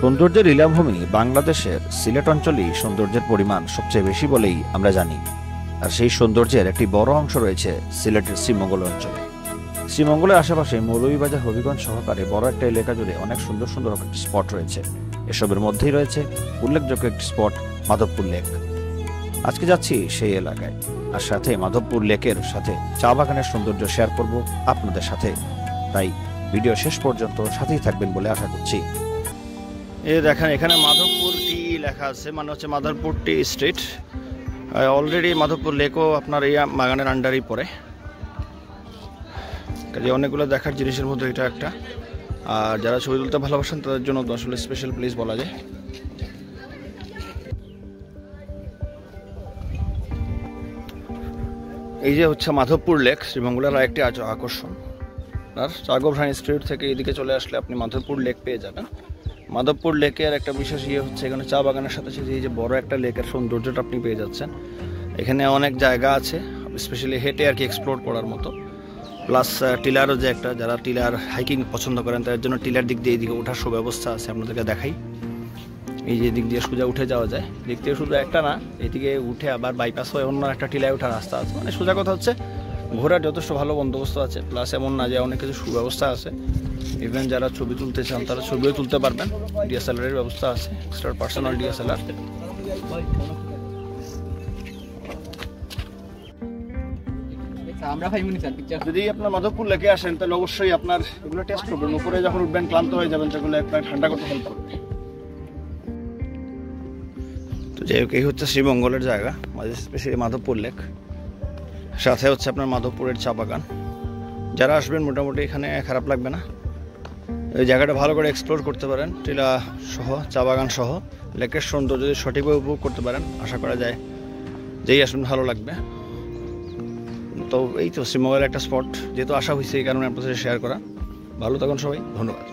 সৌন্দর্যের লীলাভূমি বাংলাদেশের সিলেট অঞ্চলেই সৌন্দর্যের পরিমাণ সবচেয়ে বেশি বলেই আমরা জানি। আর সেই সৌন্দর্যের একটি বড় অংশ রয়েছে সিলেটের শ্রীমঙ্গল অঞ্চলে। শ্রীমঙ্গলের আশেপাশে মৌলভীবাজার, হবিগঞ্জ সহকারে বড় একটা এলাকা জুড়ে অনেক সুন্দর সুন্দর স্পট রয়েছে। এসবের মধ্যেই রয়েছে উল্লেখযোগ্য একটি স্পট মাধবপুর লেক। আজকে যাচ্ছি সেই এলাকায়, আর সাথে মাধবপুর লেকের সাথে চা বাগানের সৌন্দর্য শেয়ার করব আপনাদের সাথে। তাই ভিডিও শেষ পর্যন্ত সাথেই থাকবেন বলে আশা করছি। এই দেখেন, এখানে মাধবপুর টি লেখা আছে, মানে হচ্ছে মাধবপুর টি স্ট্রিট। অলরেডি মাধবপুর লেকও আপনার এই বাগানের আন্ডারেই পড়ে। কাজে অনেকগুলো দেখার জিনিসের মধ্যে এটা একটা। আর যারা ছবি তুলতে ভালোবাসেন তাদের জন্য তো আসলে স্পেশাল প্লেস বলা যায়। এই যে হচ্ছে মাধবপুর লেক, শ্রীমঙ্গলের আরেকটি আকর্ষণ। আর চাগোভ্রানি স্ট্রিট থেকে এদিকে চলে আসলে আপনি মাধবপুর লেক পেয়ে যাবেন। মাধবপুর লেকের একটা বিশেষ হচ্ছে এখানে চা বাগানের সাথে সাথে এই যে বড় একটা লেকের সৌন্দর্যটা আপনি পেয়ে যাচ্ছেন। এখানে অনেক জায়গা আছে স্পেশালি হেঁটে আর কি এক্সপ্লোর করার মতো। প্লাস টিলারও যে একটা, যারা টিলার হাইকিং পছন্দ করেন তাদের জন্য টিলার দিক দিয়ে এইদিকে ওঠার সুব্যবস্থা আছে। আপনাদেরকে দেখাই, এই যে দিক দিয়ে সোজা উঠে যাওয়া যায়। দিক থেকে শুধু একটা না, এদিকে উঠে আবার বাইপাস হয়ে অন্য একটা টিলায় ওঠার রাস্তা আছে। মানে সোজা কথা হচ্ছে ঘোরার যথেষ্ট ভালো বন্দোবস্ত আছে। প্লাস এমন না যে অনেক কিছু সুব্যবস্থা আছে। ইভেন যারা ছবি তুলতে চান তারা ছবিও তুলতে পারবেন। ডিএসএলআরের ব্যবস্থা আছে, এক্সট্রা পার্সোনাল ডিএসএলআর। যদি আপনার মাধবপুর লেকে আসেন তাহলে অবশ্যই আপনার এগুলো টেস্ট করবেন। উপরে যখন উঠবেন ক্লান্ত হয়ে যাবেন, সেগুলো আপনার ঠান্ডা করতে হেল্প করবে। তো যাই হোক, এই হচ্ছে শ্রীমঙ্গলের জায়গা, স্পেশালি মাধবপুর লেক। সাথে হচ্ছে আপনার মাধবপুরের চা বাগান। যারা আসবেন মোটামুটি এখানে খারাপ লাগবে না। এই জায়গাটা ভালো করে এক্সপ্লোর করতে পারেন, টিলা সহ চা বাগান সহ লেকের সৌন্দর্য যদি সঠিকভাবে উপভোগ করতে পারেন, আশা করা যায় যেই আসবেন ভালো লাগবে। তো এই তো শ্রীমঙ্গলের একটা স্পট, যেহেতু আসা হয়েছে এই কারণে আপনাদের সাথে শেয়ার করা। ভালো থাকুন সবাই, ধন্যবাদ।